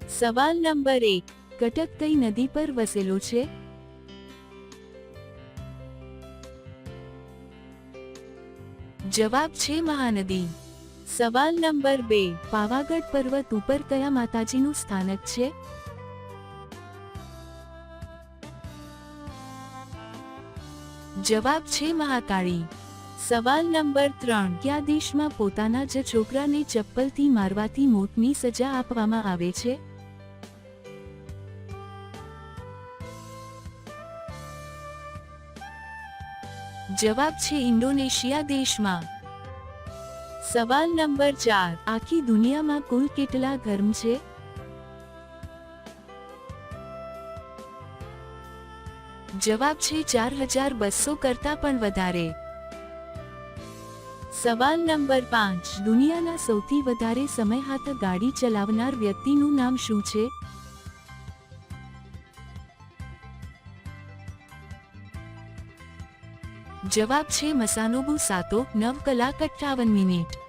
સવાલ નંબર 1. કટક કઈ નદી પર વસેલો છે? જવાબ છે મહાનદી. સવાલ નંબર 2. પાવાગઢ પર્વત ઉપર કયા માતાજીનું સ્થાનક છે? જવાબ છે મહાકાળી. સવાલ નંબર 3. કયા દેશમાં પોતાના જ છોકરાને ચપ્પલથી મારવાથી મોતની સજા આપવામાં આવે છે? જવાબ છે ઇન્ડોનેશિયા દેશમાં. સવાલ નંબર 4. આખી દુનિયામાં કુલ કેટલા ધર્મ છે? જવાબ છે 4200 કરતાં પણ વધારે. સવાલ નંબર 5. દુનિયાના સૌથી વધારે સમય હાથ ગાડી ચલાવનાર વ્યક્તિનું નામ શું છે? જવાબ છે મસાનોબુ સાતો, 9 કલાક 58 મિનિટ.